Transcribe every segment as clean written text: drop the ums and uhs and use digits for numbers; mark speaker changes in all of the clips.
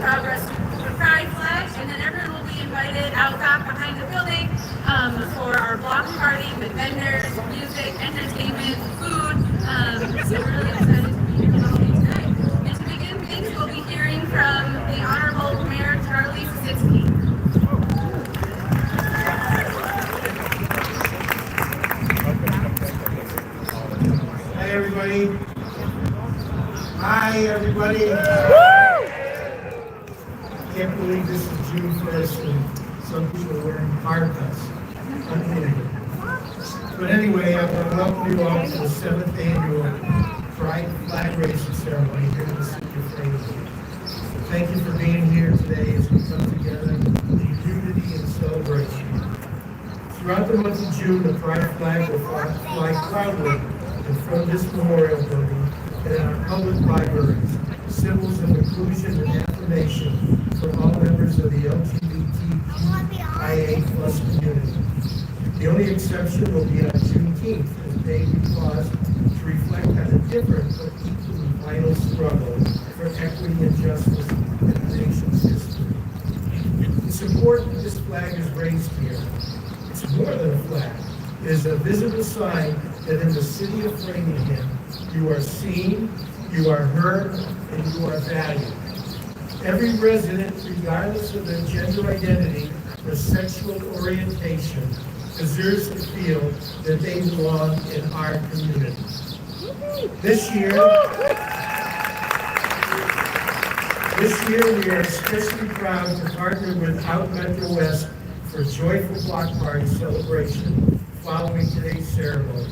Speaker 1: progress the Pride flag, and then everyone will be invited out back behind the building for our block party with vendors, music, entertainment, food. So we're really excited to be here with all of you tonight. And to begin things, we'll be hearing from the Honorable Mayor Charlie Sisitsky.
Speaker 2: Hi everybody. Hi everybody. Can't believe this is June 1st and some people are wearing haircuts. Unbelievable. But anyway, I want to welcome you all to the 7th annual Pride flag raising ceremony here in the city of Framingham. Thank you for being here today as we come together in unity and celebration. Throughout the month of June, the Pride flag will fly proudly in front of this memorial building and in our public libraries, symbols of inclusion and affirmation for all members of the LGBTQIA+ community. The only exception will be on Juneteenth, as a day we pause to reflect on a different but equally vital struggle for equity and justice in the nation's history. It's important that this flag is raised here. It's more than a flag. It is a visible sign that in the city of Framingham, you are seen, you are heard, and you are valued. Every resident, regardless of their gender identity or sexual orientation, deserves to feel that they belong in our community. This year, we are especially proud to partner with Out Metro West for a joyful block party celebration following today's ceremony.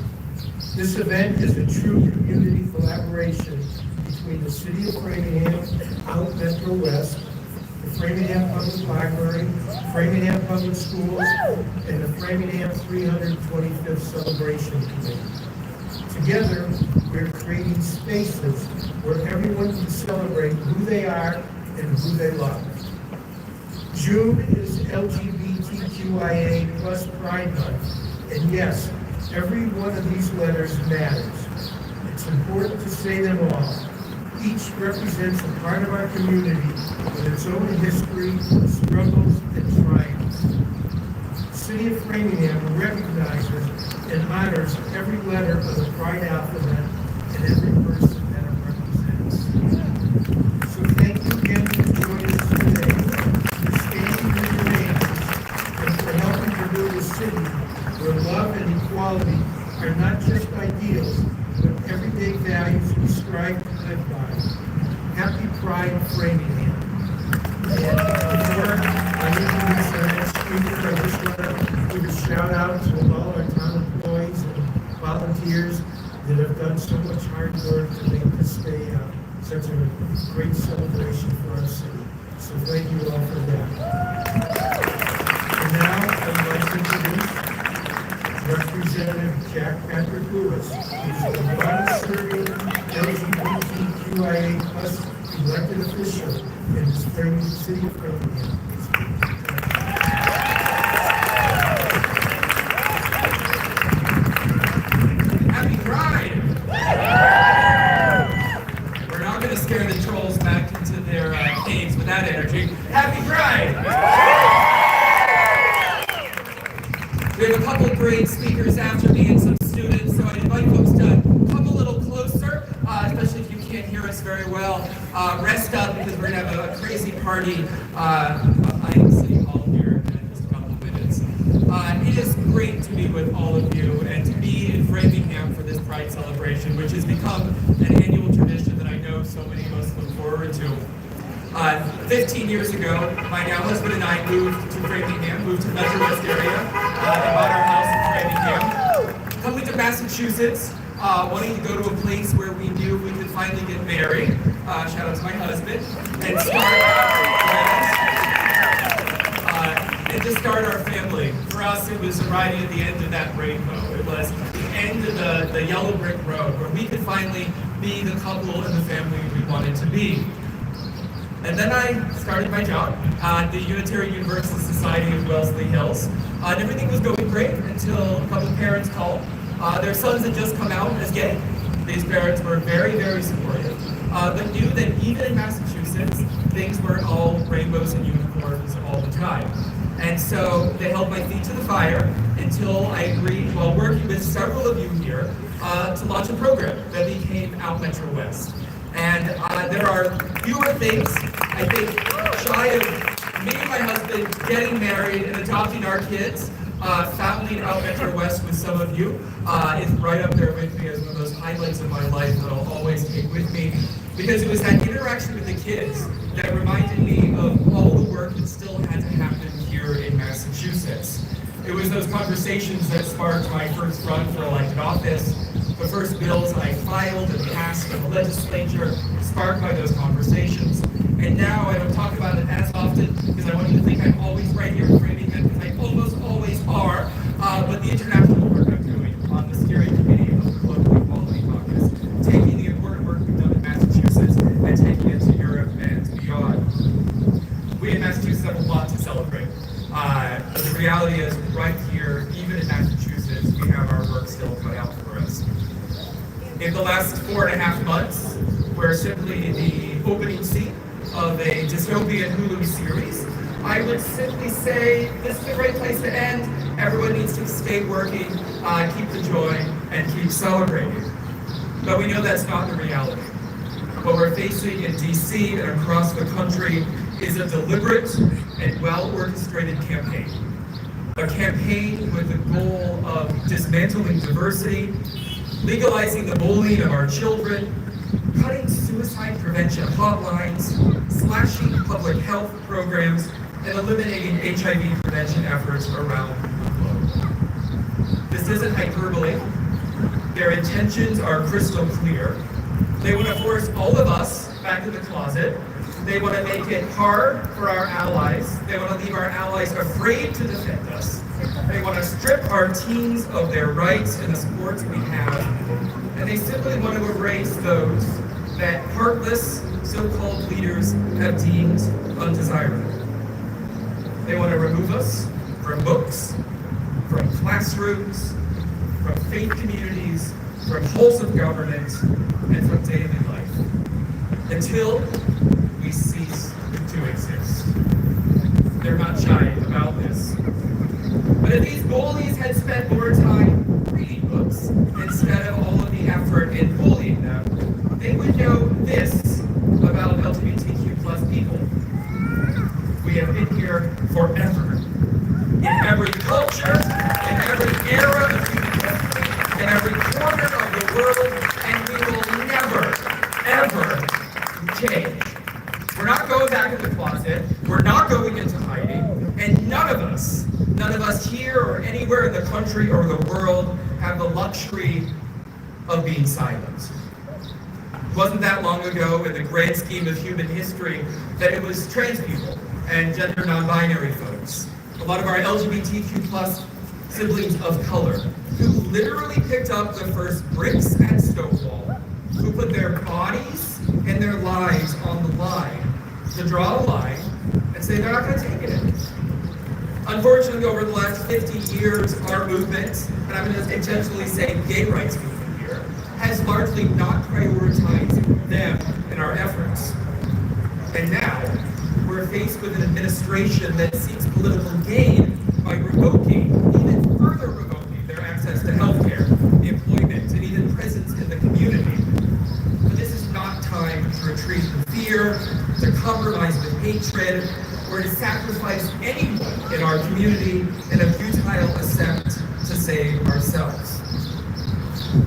Speaker 2: This event is a true community collaboration between the City of Framingham, Out Metro West, the Framingham Public Library, Framingham Public Schools, and the Framingham 325th Celebration Committee. Together, we're creating spaces where everyone can celebrate who they are and who they love. June is LGBTQIA+ Pride Month, and yes, every one of these letters matters. It's important to say them all. Each represents a part of our community with its own history, struggles, and triumphs. The City of Framingham recognizes and honors every letter of the Pride alphabet and every person that it represents. So thank you again for joining us today, for standing with your neighbors, and for helping to build a city where love and equality are not just ideals, but everyday values we strive to live by. Happy Pride, Framingham. And before I introduce our next speaker, I just want to give a shout out to all our town employees and volunteers that have done so much hard work to make this day such a great celebration for our city. So thank you all for that. And now I'd like to introduce Representative Jack Patrick Lewis, who's the longest-serving LGBTQIA+ elected official in the city of Framingham.
Speaker 3: Happy Pride! We're not going to scare the trolls back into their caves with that energy. Happy Pride! We have a couple great speakers after me and some students, so I invite folks to come a little closer, especially if you can't hear us very well. Rest up because we're going to have a crazy party behind City Hall here in just a couple of minutes. It is great to be with all of you and to be in Framingham for this Pride celebration, which has become an annual tradition that I know so many of us look forward to. 15 years ago, my now husband and I moved to Framingham, moved to the Metro West area, and bought our house in Framingham. Coming to Massachusetts, wanting to go to a place where we knew we could finally get married, shout out to my husband, and to start our family. For us, it was arriving at the end of that rainbow. It was the end of the yellow brick road, where we could finally be the couple and the family we wanted to be. And then I started my job at the Unitarian Universalist Society of Wellesley Hills. And everything was going great until a couple of parents called. Their sons had just come out as gay. These parents were very, very supportive, but knew that even in Massachusetts, things weren't all rainbows and unicorns all the time. And so they held my feet to the fire until I agreed, while working with several of you here, to launch a program that became Out Metro West. And there are fewer things, I think, shy of me and my husband getting married and adopting our kids. Founding Out Metro West with some of you is right up there with me as one of those highlights of my life that I'll always take with me, because it was that interaction with the kids that reminded me of all the work that still had to happen here in Massachusetts. It was those conversations that sparked my first run for elected office, the first bills I filed and passed in the legislature, sparked by those conversations. And now I don't talk about it as often because I want you to think I'm always right here in Framingham, because I almost always are, but the international work I'm doing on the steering committee of the Global Equality Caucus, taking the important work we've done in Massachusetts and taking it to Europe and beyond. We in Massachusetts have a lot to celebrate. But the reality is, right here, even in Massachusetts, we have our work still cut out for us. In the last 4.5 months, we're simply the opening scene of a dystopian Hulu series. I would simply say this is a great place to end. Everyone needs to stay working, keep the joy, and keep celebrating. But we know that's not the reality. What we're facing in DC and across the country is a deliberate and well-orchestrated campaign. A campaign with the goal of dismantling diversity, legalizing the bullying of our children, cutting suicide prevention hotlines, slashing public health programs, and eliminating HIV prevention efforts around the globe. This isn't hyperbole. Their intentions are crystal clear. They want to force all of us back in the closet. They want to make it hard for our allies. They want to leave our allies afraid to defend us. They want to strip our teens of their rights and the supports we have. And they simply want to erase those that heartless so-called leaders have deemed undesirable. They want to remove us from books, from classrooms, from faith communities, from halls of government, and from daily life, until we cease to exist. They're not shy about this. But if these bullies had spent more time reading books instead of all of the effort in bullying them, they would know this about LGBTQ plus people. We have been here forever. In every culture, in every era of human history, in every corner of the world, and we will never, ever change. We're not going back in the closet, we're not going into hiding, and none of us here or anywhere in the country or the world have the luxury of being silent. It wasn't that long ago in the grand scheme of human history that it was trans people and gender non-binary folks, a lot of our LGBTQ plus siblings of color, who literally picked up the first bricks at Stonewall, who put their bodies and their lives on the line to draw a line and say they're not going to take it anymore. Unfortunately, over the last 50 years, our movement, and I'm going to intentionally say gay rights movement here, has largely not prioritized them in our efforts. And now, we're faced with an administration that seeks political gain by revoking, even further revoking, their access to healthcare, employment, and even presence in the community. But this is not time to retreat in fear, to compromise with hatred, or to sacrifice anyone in our community in a futile attempt to save ourselves.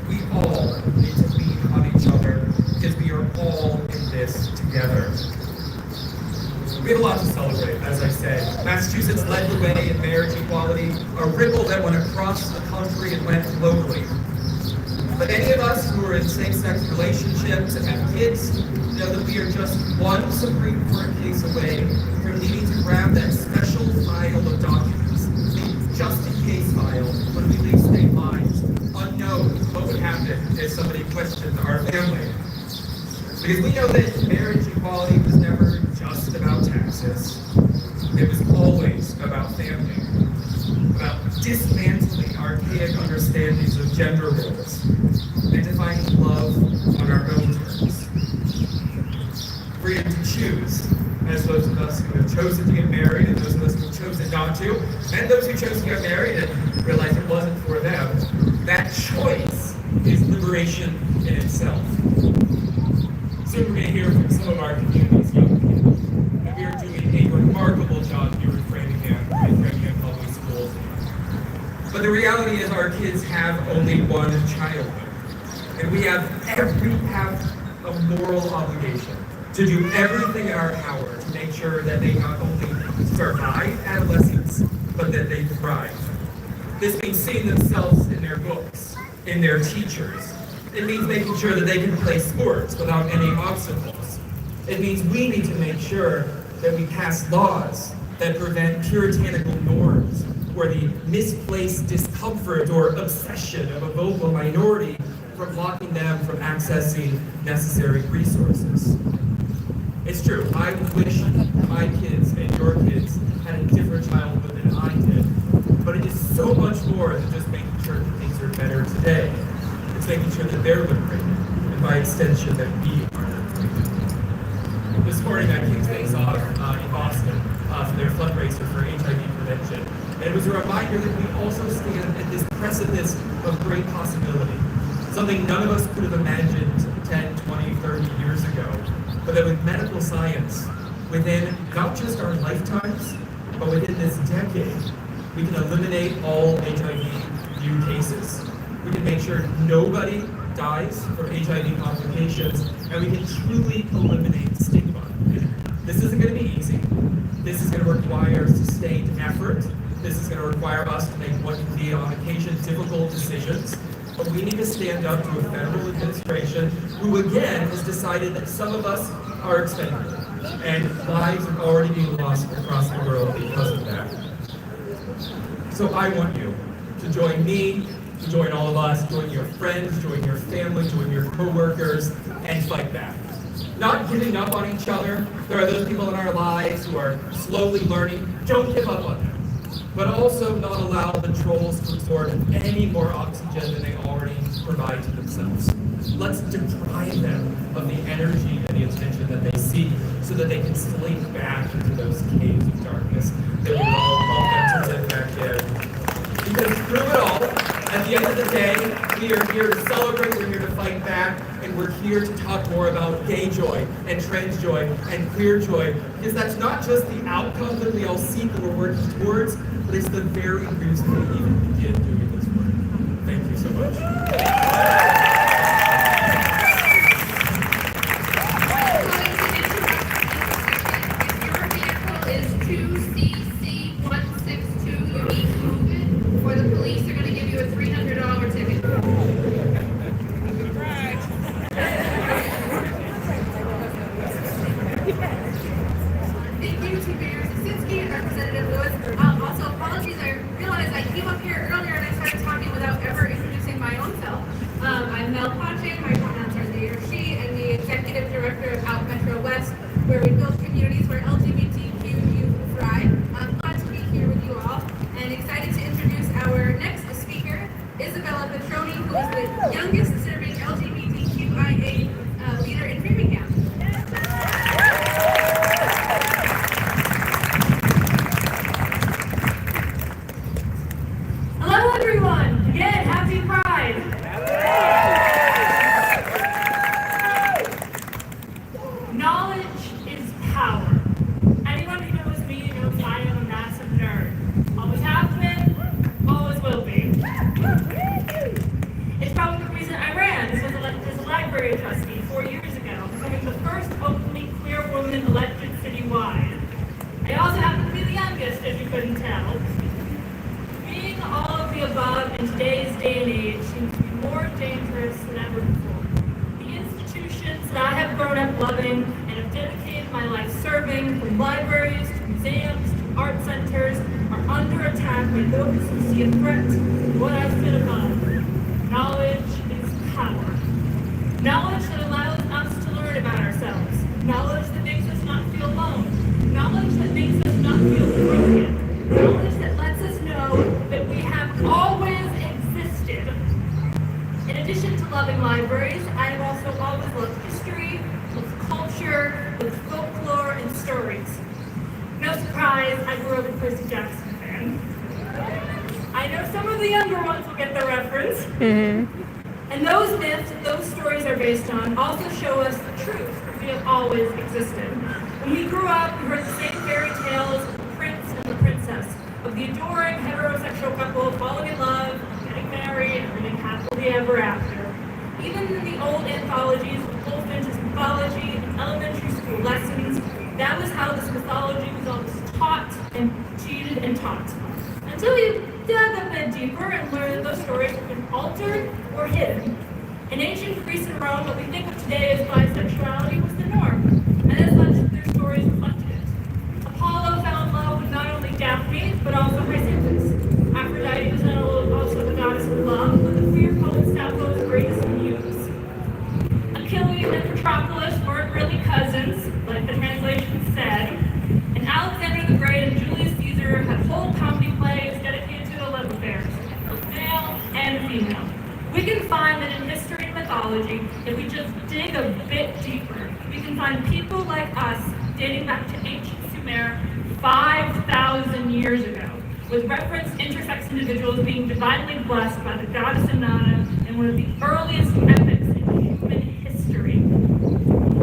Speaker 3: We all need to lean on each other because we are all in this together. We have a lot to celebrate, as I said. Massachusetts led the way in marriage equality, a ripple that went across the country and went globally. But any of us who are in same-sex relationships and have kids know that we are just one Supreme Court case away from needing to grab that special file of documents, the just-in-case file, when we leave state lines, unknown what would happen if somebody questioned our family. Because we know that marriage equality was never just about taxes. It was always about family, about dismantling archaic understandings of gender roles, and defining love on our own terms. Freedom to choose, as those of us who have chosen to get married and those of us who have chosen not to, and those who chose to get married and realized it wasn't for them. That choice is liberation in itself. Soon we're going to hear from some of our community's young people, and we are doing a remarkable job here in Framingham Public Schools. But the reality is our kids have only one childhood, and we have a moral obligation to do everything in our power to make sure that they not only survive adolescence, but that they thrive. This means seeing themselves in their books, in their teachers. It means making sure that they can play sports without any obstacles. It means we need to make sure that we pass laws that prevent puritanical norms or the misplaced discomfort or obsession of a vocal minority from blocking them from accessing necessary resources. It's true, I wish my kids and your kids had a different childhood than I did, but it is so much more than just making sure that things are better today. It's making sure that they're liberated, and by extension, that we are liberated. This morning I kicked things off in Boston for their fundraiser for HIV prevention, and it was a reminder that we also stand at this precipice of great possibility. Something none of us could have imagined 10, 20, 30 years ago, but that with medical science, within not just our lifetimes, but within this decade, we can eliminate all HIV new cases. We can make sure nobody dies from HIV complications, and we can truly eliminate stigma. This isn't going to be easy. This is going to require sustained effort. This is going to require us to make what can be on occasion difficult decisions. But we need to stand up to a federal administration who, again, has decided that some of us are expendable, and lives are already being lost across the world because of that. So I want you to join me, to join all of us, join your friends, join your family, join your co-workers, and fight back. Not giving up on each other. There are those people in our lives who are slowly learning. Don't give up on them. But also not allow the trolls to absorb any more oxygen than they already provide to themselves. Let's deprive them of the energy and the attention that they seek so that they can slink back into those caves of darkness that we all want them to live back in. Because through it all, at the end of the day, we are here to celebrate, we're here to fight back, and we're here to talk more about gay joy and trans joy and queer joy, because that's not just the outcome that we all seek and we're working towards, but it's the very reason we even begin doing this work. Thank you so much.
Speaker 1: Where we build communities where LGBTQ youth thrive. I'm glad to be here with you all and excited to introduce our next speaker, Isabella Petroni, who is the youngest serving LGBTQIA leader in Framingham.
Speaker 4: Hello everyone! Again, happy Pride! Knowledge is power. Anyone who knows me knows I am a massive nerd. Always have been, always will be. It's probably the reason I ran as a library trustee 4 years ago, becoming the first openly queer woman elected citywide. I also happen to be the youngest, if you couldn't tell. Being all of the above in today's day and age seems to be more dangerous than ever before. The institutions that I have grown up loving and have dedicated my life serving, from libraries to museums to art centers, are under attack by those who see a threat to what I sit above. Knowledge is power. Knowledge that allows us to learn about ourselves. Knowledge that makes us not feel alone. Knowledge that makes us not feel broken. Knowledge that lets us know that we have always existed. In addition to loving libraries, I have also always loved history, loved culture, loved folklore, and stories. Wise, I grew up a Percy Jackson fan. I know some of the younger ones will get the reference. And those myths that those stories are based on also show us the truth that we have always existed. When we grew up, we heard the same fairy tales of the prince and the princess, of the adoring heterosexual couple falling in love, getting married, and living happily ever after. Even in the old anthologies of Goldfinch's mythology and elementary school lessons, that was how this mythology was always taught and cheated and taught. Until we dug a bit deeper and learned that those stories have been altered or hidden. In ancient Greece and Rome, what we think of today as bisexuality was the norm, and as such, their stories reflected it. Apollo fell in love with not only Daphne, but also Hyacinthus. Aphrodite was not also the goddess of love, but the fear called Sappho's greatest muse. Achilles and Patroclus weren't really cousins, like the translation said, and Alexander the Great and Julius Caesar had whole comedy plays dedicated to the love affairs, both male and female. We can find that in history and mythology, if we just dig a bit deeper, we can find people like us dating back to ancient Sumer 5,000 years ago, with referenced intersex individuals being divinely blessed by the goddess Inanna in one of the earliest epics in human history.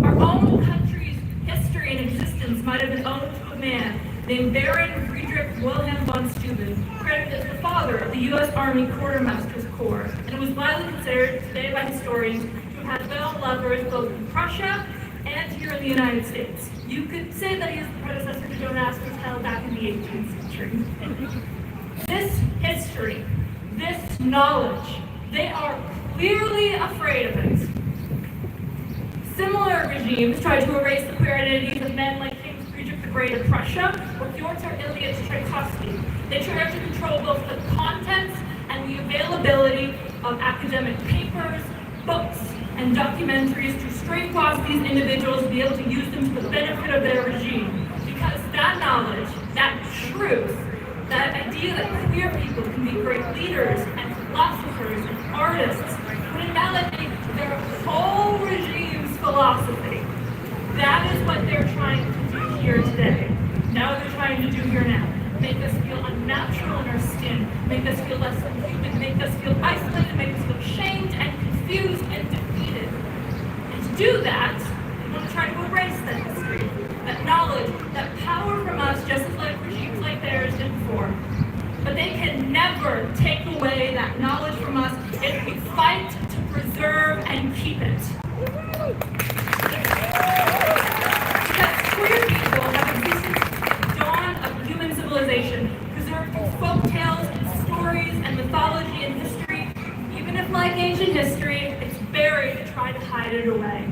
Speaker 4: Our own country's history and existence might have been owned to a man named Baron Friedrich Wilhelm von Steuben, credited as the father of the U.S. Army Quartermaster's Corps, and it was widely considered today by historians to have had male lovers both in Prussia and here in the United States. You could say that he is the predecessor to Joan Astor's held back in the 18th century. This history, this knowledge, they are clearly afraid of it. Similar regimes tried to erase the queer identities of men like King Friedrich the Great of Prussia or Fyodor Ilyich Tchaikovsky. They tried to control both the contents and the availability of academic papers, books, and documentaries to string-cross these individuals and be able to use them to the benefit of their regime. Because that knowledge, that truth, that idea that queer people can be great leaders and philosophers and artists would invalidate their whole regime's philosophy. That is what they're trying to do here today. Now they're trying to do here now. Make us feel unnatural in our skin, make us feel less than human, make us feel isolated, make us feel shamed and confused and defeated. And to do that, they want to try to erase that history, that knowledge, that power from us, just as like regimes like theirs did before. But they can never take away that knowledge from us if we fight to preserve and keep it. Because queer people have existed since the dawn of human civilization, preserved through folk tales and stories and mythology and history. Even if, like ancient history, it's buried to try to hide it away.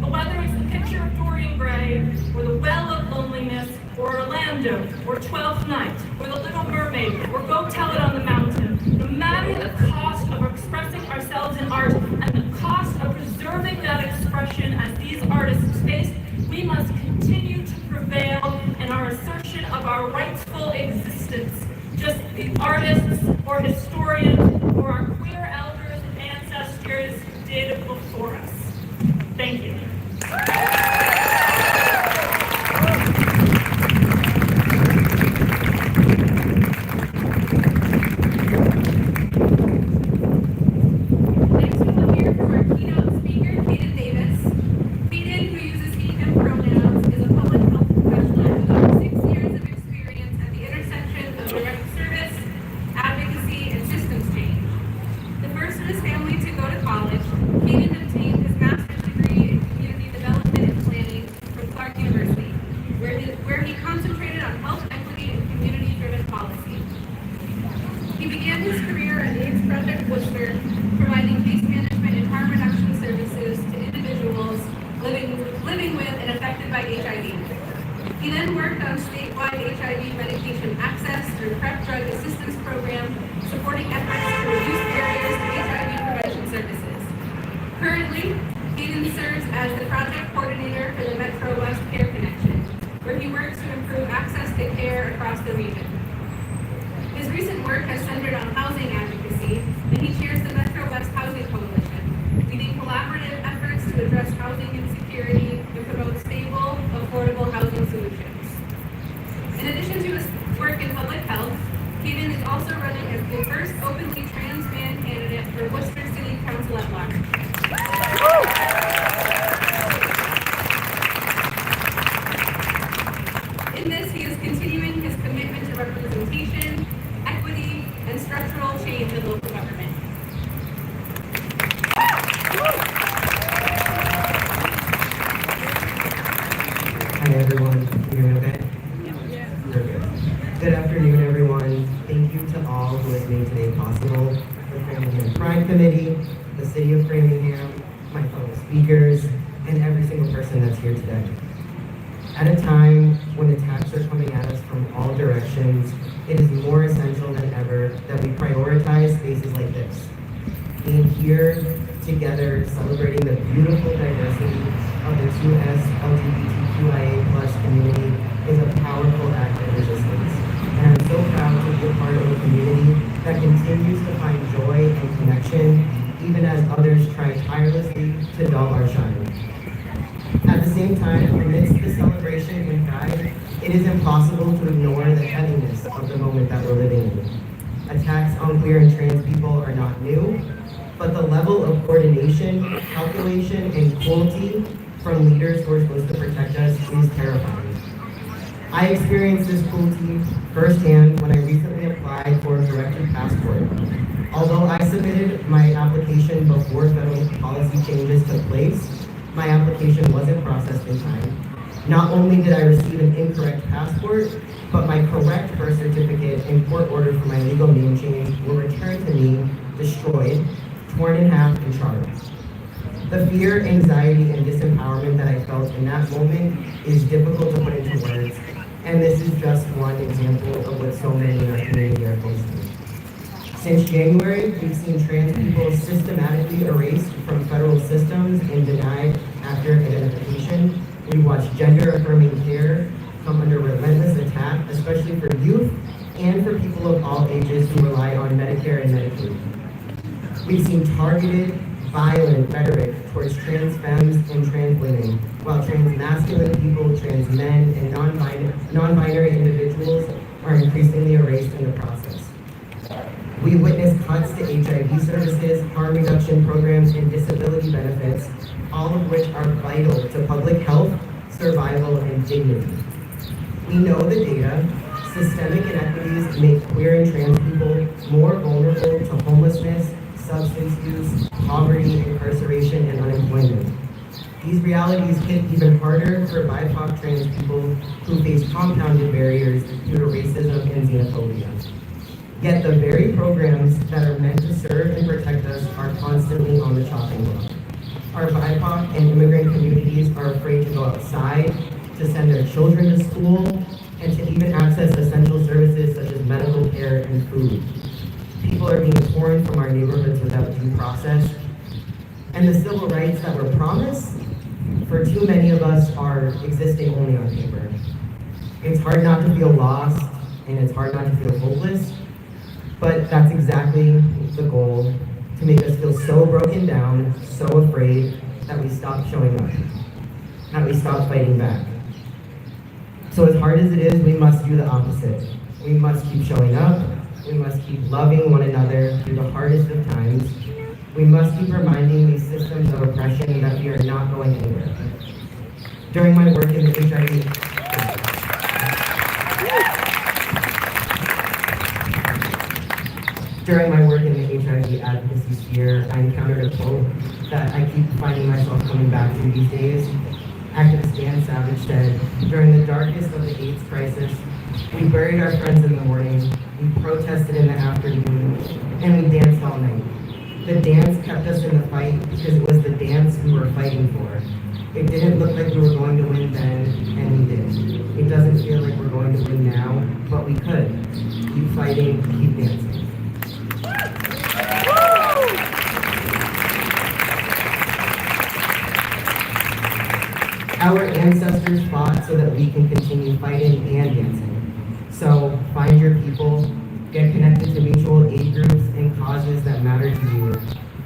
Speaker 4: But whether it's the picture of Dorian Gray, or the Well of Loneliness, or Orlando, or Twelfth Night, or The Little Mermaid, or Go Tell It on the Mountain, no matter the cost of expressing ourselves in art and the cost of preserving that expression as these artists faced, we must continue to prevail in our assertion of our rightful existence, just as the artists or historians or our queer elders and ancestors did before us. Thank you.
Speaker 1: Next, we will hear from our keynote speaker, Kaden Davis. Kaden, who uses he, him pronouns, is a public health professional with over 6 years of experience at the intersection of direct service, advocacy, and systems change. The first in his family to go to college, Kaden obtained his master's degree in community development and planning from Clark University, where he concentrated on health equity and community-driven policy. He began his career at AIDS Project Worcester, providing case management and harm reduction services to individuals living with and affected by HIV. He then worked on statewide HIV medication access through PrEP Drug Assistance Program, supporting efforts to reduce barriers to HIV prevention services. Currently, Hayden serves as the project coordinator for the Metro West Care Connection, where he works to improve access to care across the region. His recent work has centered on housing advocacy, and he chairs the Metro West Housing Coalition, leading collaborative efforts to address housing insecurity and promote stable, affordable housing solutions. In addition to also running as the first openly trans man candidate for Worcester City Council at Large. In this, he is continuing his commitment to representation, equity, and structural change in local government.
Speaker 5: Hi everyone, you doing okay? We're good. Good afternoon everyone. Thank you to all who have made today possible. The Framingham Pride Committee, the City of Framingham, my fellow speakers, and every single person that's here today. At a time when attacks are coming at us from all directions, it is more essential than ever that we prioritize spaces like this. Being here together, celebrating the beautiful diversity of the 2S LGBTQIA+ community is a powerful act of resistance. And I'm so proud to be a part of a community that continues to find joy and connection, even as others try tirelessly to dull our shine. At the same time, amidst the celebration and pride, it is impossible to ignore the heaviness of the moment that we're living in. Attacks on queer and trans people are not new, but the level of coordination, calculation, and cruelty from leaders who are supposed to protect us is terrifying. I experienced this cruelty firsthand when I recently applied for a directed passport. Although I submitted my application before federal policy changes took place, my application wasn't processed in time. Not only did I receive an incorrect passport, but my correct birth certificate and court order for my legal name change were returned to me, destroyed, torn in half, and charred. The fear, anxiety, and disempowerment that I felt in that moment is difficult to put into words, and this is just one example of what so many in our community are facing. Since January, we've seen trans people systematically erased from federal systems and denied after identification. We've watched gender-affirming care come under relentless attack, especially for youth and for people of all ages who rely on Medicare and Medicaid. We've seen targeted, violent rhetoric towards trans femmes and trans women, while trans masculine people, trans men, and non-binary individuals are increasingly erased in the process. We witness cuts to HIV services, harm reduction programs, and disability benefits, all of which are vital to public health, survival, and dignity. We know the data. Systemic inequities make queer and trans people more vulnerable to homelessness, substance use, poverty, incarceration, and unemployment. These realities hit even harder for BIPOC trans people who face compounded barriers due to racism and xenophobia. Yet the very programs that are meant to serve and protect us are constantly on the chopping block. Our BIPOC and immigrant communities are afraid to go outside, to send their children to school, and to even access essential services such as medical care and food. People are being torn from our neighborhoods without due process. And the civil rights that were promised, for too many of us, are existing only on paper. It's hard not to feel lost, and it's hard not to feel hopeless, but that's exactly the goal, to make us feel so broken down, so afraid, that we stop showing up, that we stop fighting back. So as hard as it is, we must do the opposite. We must keep showing up. We must keep loving one another through the hardest of times. We must keep reminding these systems of oppression that we are not going anywhere. During my work in the HIV advocacy sphere, I encountered a quote that I keep finding myself coming back to these days. Activist Dan Savage said, "During the darkest of the AIDS crisis, we buried our friends in the morning, we protested in the afternoon, and we danced all night. The dance kept us in the fight because it was the dance we were fighting for. It didn't look like we were going to win then, and we did. It doesn't feel like we're going to win now, but we could. Keep fighting, keep dancing." Our ancestors fought so that we can continue fighting and dancing. So find your people, get connected to mutual aid groups and causes that matter to you.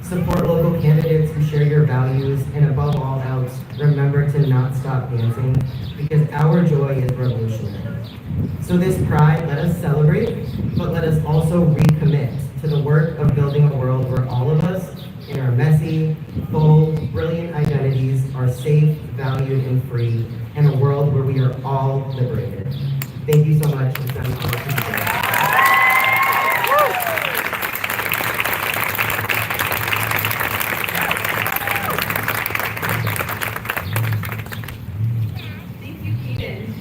Speaker 5: Support local candidates who share your values, and above all else, remember to not stop dancing, because our joy is revolutionary. So So this Pride, let us celebrate, but let us also recommit to the work of building a world where all of us, in our messy, bold, brilliant identities, are safe, valued, and free, and a world where we are all liberated. Thank you so much for spending all of today.
Speaker 1: Thank you, Keaton.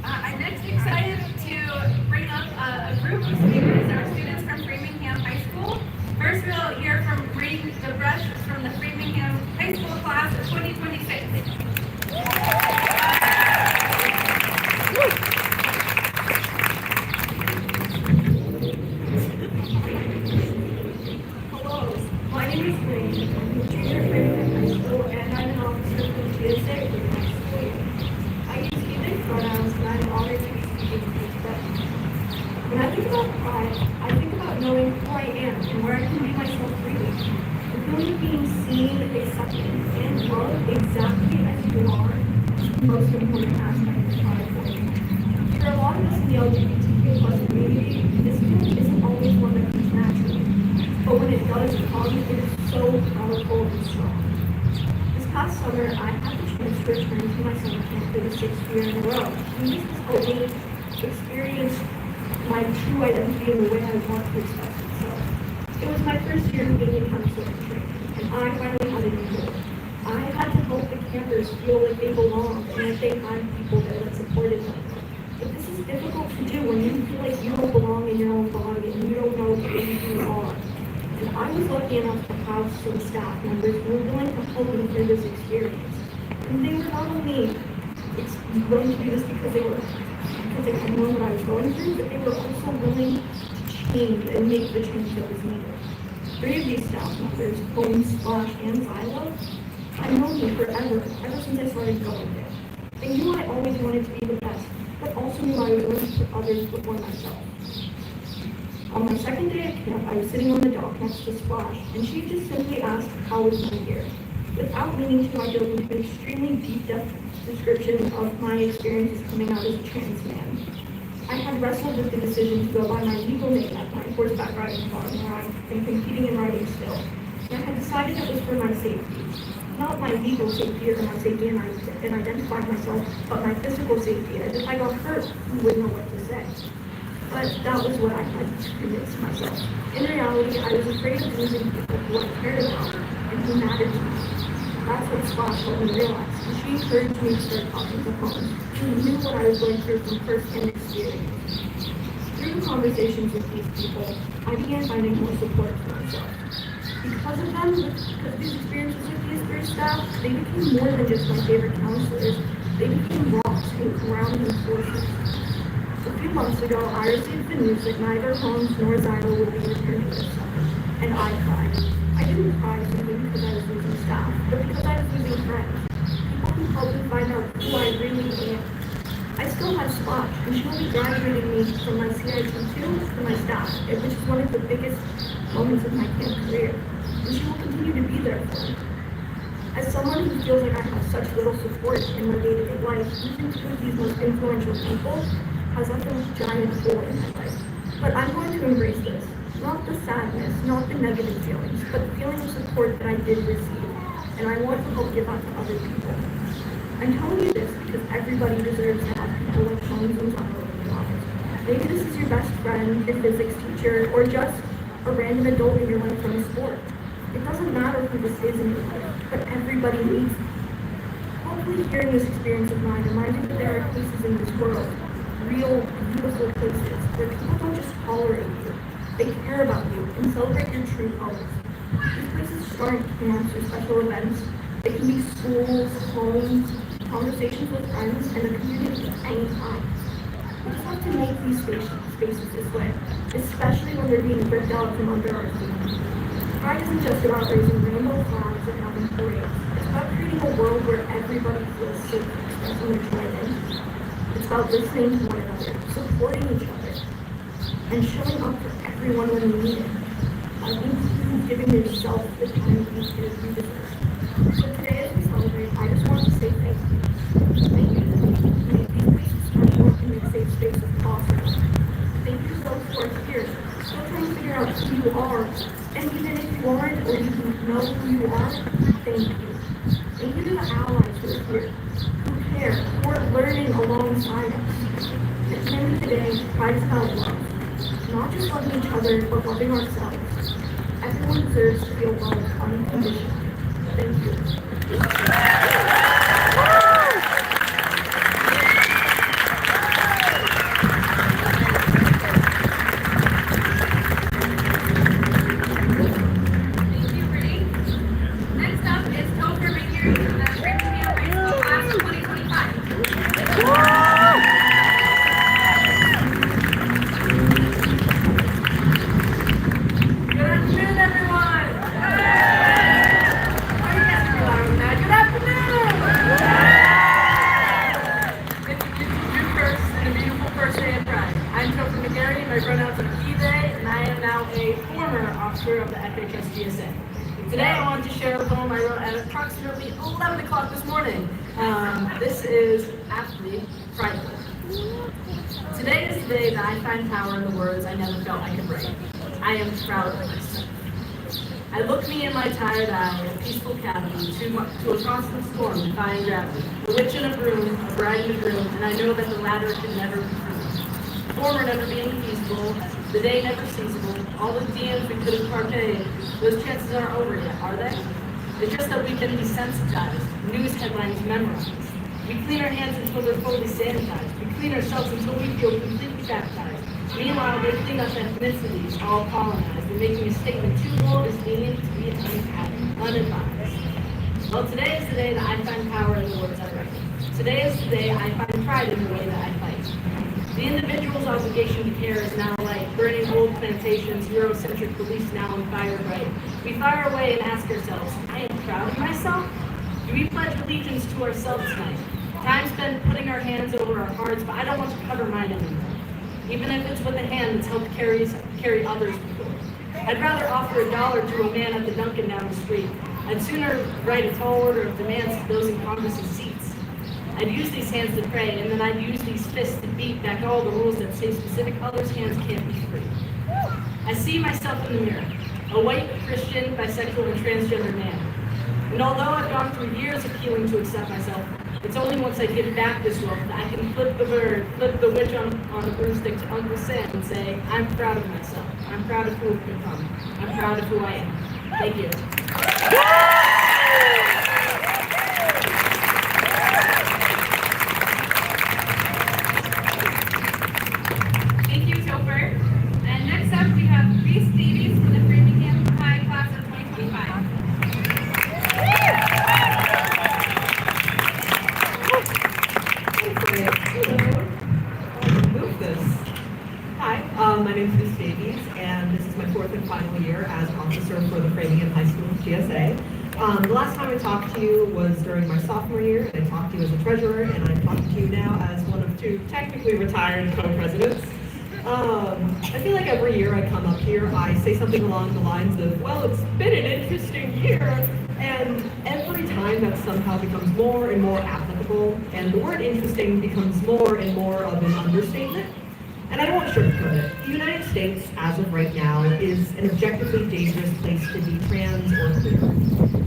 Speaker 1: I'm next excited to bring up a group of speakers, our students from Framingham High School. First, we'll hear from Bring the Brush from the Framingham High School class of 2026.
Speaker 4: Hello, my name is Lee. I'm a junior at Framingham High School, and I'm an officer for the TSA for the next school year. I use he, them pronouns, and I'm honored to be speaking to you today. When I think about pride, I think about knowing who I am and where I can be myself freely. The feeling of being seen, accepted, and loved exactly as you are is the most important aspect of pride for me. For a lot of us in the LGBTQ plus community, this feeling isn't always one that comes naturally. But when it does come, it is so powerful and strong. This past summer, I had the chance to return to my summer camp for the 6th year in a row. And this has helped me experience my true identity in the way I want to express myself. It was my first year being a counselor in training, and I finally had a new role. I had to help the campers feel like they belonged and that they had people there that supported them. But this is difficult to do when you feel like you don't belong in your own body and you don't know who you are. And I was lucky enough to have some staff members who were willing to help me through this experience. And they were not only willing to do this because they had known what I was going through, but they were also willing to change and make the change that was needed. 3 of these staff members, Bones, Splash, and Silo, I've known me forever, ever since I started going there. They knew I always wanted to be the best, but also knew I was willing to put others before myself. On my second day at camp, I was sitting on the dock next to Splash, and she just simply asked, "How was my year?" Without meaning to, I dove into an extremely deep-depth description of my experiences coming out as a trans man. I had wrestled with the decision to go by my legal name at my horseback riding farm, where I've been competing and riding still. And I had decided it was for my safety. Not my legal safety or my safety and identifying myself, but my physical safety, as if I got hurt, you wouldn't know what to say. But that was what I had to convince myself. In reality, I was afraid of losing people who I cared about and who mattered to me. That's what Splash helped me realize, and she encouraged me to start talking to Hans, who knew what I was going through from first-hand experience. Through the conversations with these people, I began finding more support for myself. Because of them, because these experiences with these 3 staff, they became more than just my favorite counselors. They became rocks and grounding forces. A few months ago, I received the news that neither Holmes nor Zylo will be returning this summer, and I cried. I didn't cry simply because I was losing staff, but because I was losing friends. People who helped me find out who I really am. I still have Splash, and she will be graduating me from my CIT2 to my staff, which is one of the biggest moments of my camp career, and she will continue to be there for me. As someone who feels like I have such little support in my day-to-day life, even two of these most influential people has left a giant hole in my life. But I'm going to embrace this. Not the sadness, not the negative feelings, but the feeling of support that I did receive. And I want to help give out to other people. I'm telling you this because everybody deserves to have people like Holmes and Zylo in their lives. Maybe this is your best friend, a physics teacher, or just a random adult in your life from a sport. It doesn't matter who this is in your life, but everybody needs it. Hopefully hearing this experience of mine reminds you that there are places in this world, real, beautiful places, where people don't just tolerate you, they care about you and celebrate your true colors. These places aren't camps or special events. They can be schools, homes, conversations with friends, and a community at any time. We just have to make these spaces this way, especially when they're being ripped out from under our feet. Pride isn't just about raising rainbow flags and having parades. It's about creating a world where everybody feels safe expressing their true identity. It's about listening to one another, supporting each other, and showing up for everyone when you need it. Including giving yourself the time to be here you deserve. So today as we celebrate, I just want to say thank you. Thank you. Make these places special and make safe spaces know who you are, thank you. And you to the allies who are here, who care, who are learning alongside us. At the end of the day, Pride is about love. Not just loving each other, but loving ourselves. Everyone deserves to feel loved unconditionally. Thank you.
Speaker 1: Thank you, Bree. Next up is Topher Maker from the Framingham High School class of 2025.
Speaker 4: Good afternoon, everyone! Why are you guys so loud with that? Good afternoon! Introduce you first and a beautiful first day of Pride. I'm Topher McGarry, my pronouns are he, they, and I am now a former officer of the FHS GSA. Today I want to share a poem I wrote at approximately 11 o'clock this morning. This is aptly Pride Month. Today is the day that I find power in the words I never felt I could write. I am proud of myself. I look me in my tired eye, a peaceful cavity, to a constant storm defying gravity. A witch in a broom, a bride in a groom, and I know that the latter can never be true. Former never being feasible, the day never seizable, all the DMs we could have parlayed, those chances aren't over yet, are they? It's just that we can be sensitized, news headlines memorized. We clean our hands until they're fully sanitized. We clean ourselves until we feel completely baptized. Meanwhile, they clean up ethnicities, all colonized. They're making a statement too bold as being to be unadvised. Well, today is the day that I find power in the words I write. Today is the day I find pride in the way that I fight. The individual's obligation to care is now like burning old plantations, Eurocentric beliefs now on fire bright. We fire away and ask ourselves, I am proud of myself? Do we pledge allegiance to ourselves tonight? Time spent putting our hands over our hearts, but I don't want to cover mine anymore. Even if it's with a hand that's helped carry others before. I'd rather offer $1 to a man at the Dunkin' down the street. I'd sooner write a tall order of demands to those in Congress's seats. I'd use these hands to pray, and then I'd use these fists to beat back all the rules that say specific others' hands can't be free. I see myself in the mirror, a white, Christian, bisexual, and transgender man. And although I've gone through years of healing to accept myself, it's only once I give back this wealth that I can flip the bird, flip the witch on the broomstick to Uncle Sam and say, I'm proud of myself. I'm proud of who I've become. I'm proud of who I am. Thank you.
Speaker 1: Thank you, Topher. And next up, we have Reese Davies from the Framingham Pride class of 2025.
Speaker 6: Hi, my name is Reese Davies, and this is my fourth and final year as an officer for the Framingham High School GSA. The last time I talked to you was during my sophomore year, and I talked to you as a treasurer, and I'm talking to you now as one of two technically retired co-presidents. I feel like every year I come up here, I say something along the lines of, well, it's been an interesting year, and every time that somehow becomes more and more applicable, and the word interesting becomes more and more of an understatement. And I don't want to sugarcoat it. The United States, as of right now, is an objectively dangerous place to be trans or queer.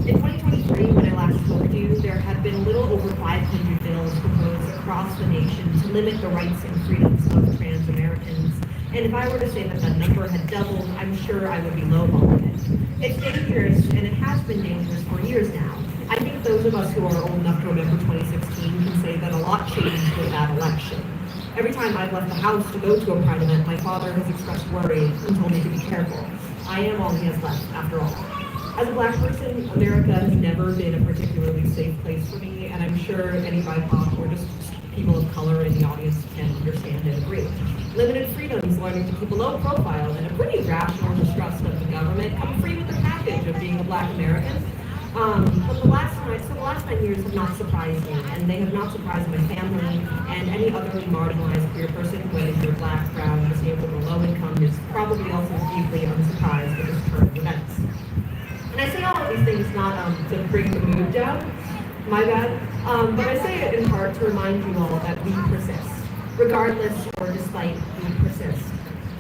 Speaker 6: In 2023, when I last spoke to you, there had been a little over 500 bills proposed across the nation to limit the rights and freedoms of trans Americans. And if I were to say that that number had doubled, I'm sure I would be lowballing it. It's dangerous, and it has been dangerous for years now. I think those of us who are old enough to remember 2016 can say that a lot changed with that election. Every time I've left the house to go to a Pride event, my father has expressed worry and told me to be careful. I am all he has left, after all. As a Black person, America has never been a particularly safe place for me, and I'm sure any BIPOC or just people of color in the audience can understand and agree. Limited freedoms, learning to keep a low profile, and a pretty rational distrust of the government come free with the package of being a Black American. But the last 9 years have not surprised me, and they have not surprised my family and any otherly marginalized queer person, whether you're Black, brown, disabled, or low income, is probably also deeply unsurprised with this turn of events. And I say all of these things not to bring the mood down, my bad, but I say it in part to remind you all that we persist. Regardless or despite, we persist.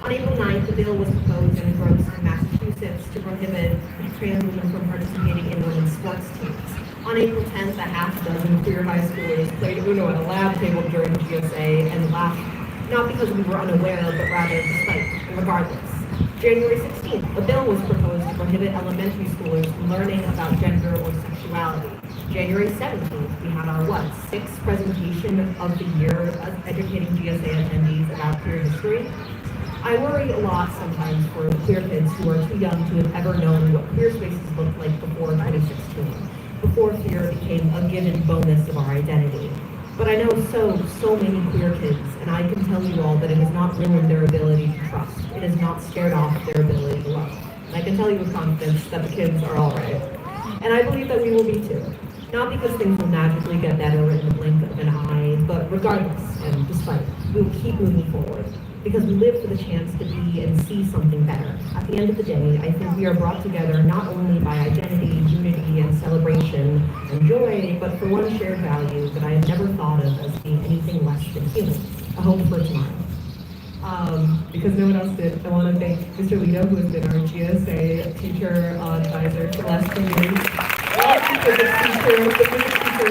Speaker 6: On April 9th, the bill was proposed and engrossed in Massachusetts to prohibit trans women from participating in women's sports teams. On April 10th, a half dozen queer high schoolers played Uno at a lab table during GSA and laughed, not because we were unaware, but rather despite and regardless. January 16th, a bill was proposed to prohibit elementary schoolers from learning about gender or sexuality. January 17th, we had our, sixth presentation of the year educating GSA attendees about queer history. I worry a lot sometimes for queer kids who are too young to have ever known what queer spaces looked like before 2016, before fear became a given bonus of our identity. But I know so many queer kids, and I can tell you all that it has not ruined their ability to trust. It has not scared off their ability to love. And I can tell you with confidence that the kids are all right. And I believe that we will be too. Not because things will magically get better in the blink of an eye, but regardless and despite, we will keep moving forward. Because we live for the chance to be and see something better. At the end of the day, I think we are brought together not only by identity, unity, and celebration and joy, but for one shared value that I have never thought of as being anything less than human, a hope for tomorrow. Because no one else did, I want to thank Mr. Lito, who has been our GSA teacher advisor for the last 2 years. All the teachers,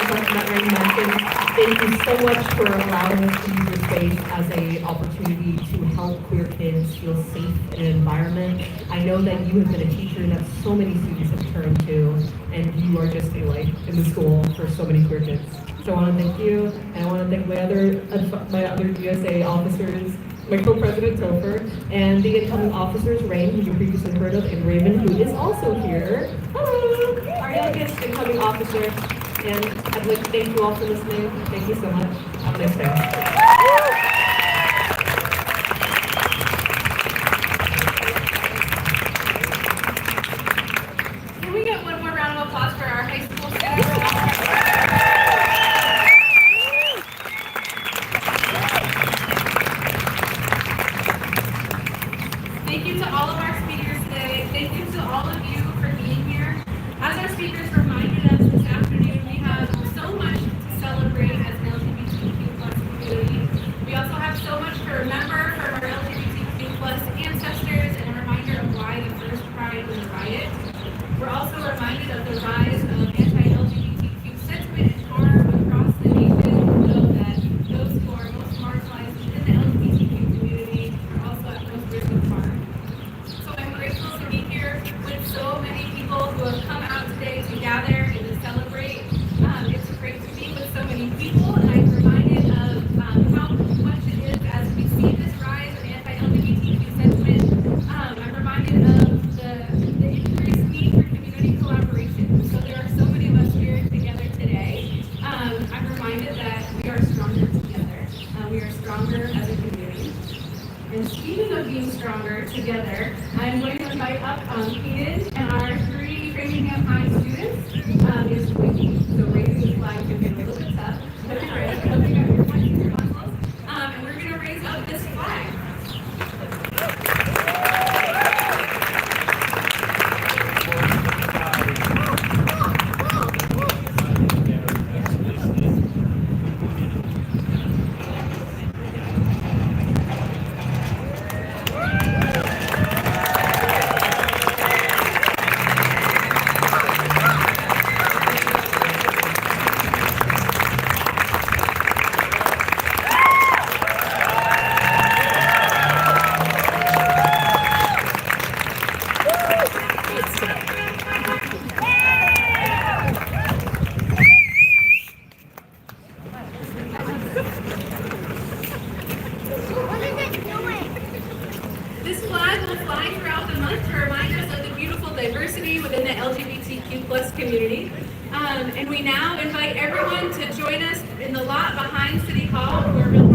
Speaker 6: something that Randy mentioned. Thank you so much for allowing us to use your space as an opportunity to help queer kids feel safe in an environment. I know that you have been a teacher that so many students have turned to, and you are just a light in the school for so many queer kids. So I want to thank you, and I want to thank my other GSA officers, my co-president Topher, and the incoming officers, Rain, who you previously heard of, and Raven, who is also here. Hello! Our youngest incoming officer. And I'd like to thank you all for listening. Thank you so much. Have a nice day.
Speaker 1: Can we get one more round of applause for our high school students? Thank you to all of our speakers today. Thank you to all of you for being here. As our speakers reminded us this afternoon, we have so much to celebrate as an LGBTQ+ community. We also have so much to remember from our LGBTQ+ ancestors and a reminder of why the first Pride was a riot. We're also reminded of the rise of anti-LGBTQ sentiment and harm across the nation, and know that those who are most marginalized within the LGBTQ community are also at most risk of harm. So I'm grateful to be here with so many people who have come out today to gather and to celebrate. It's great to be with so many people, and I'm reminded of how much it is as we see this rise of anti-LGBTQ sentiment. I'm reminded of the increased need for community collaboration. So there are so many of us here together today. I'm reminded that we are stronger together. We are stronger as a community. And speaking of being stronger together, I'm going to invite up Keaton and our 3 Framingham High students. Is so raising the flag can be a little bit tough. But anyway, looking at your points and your muscles. And we're going to raise up this flag. This flag will fly throughout the month to remind us of the beautiful diversity within the LGBTQ+ community. And we now invite everyone to join us in the lot behind City Hall, where we'll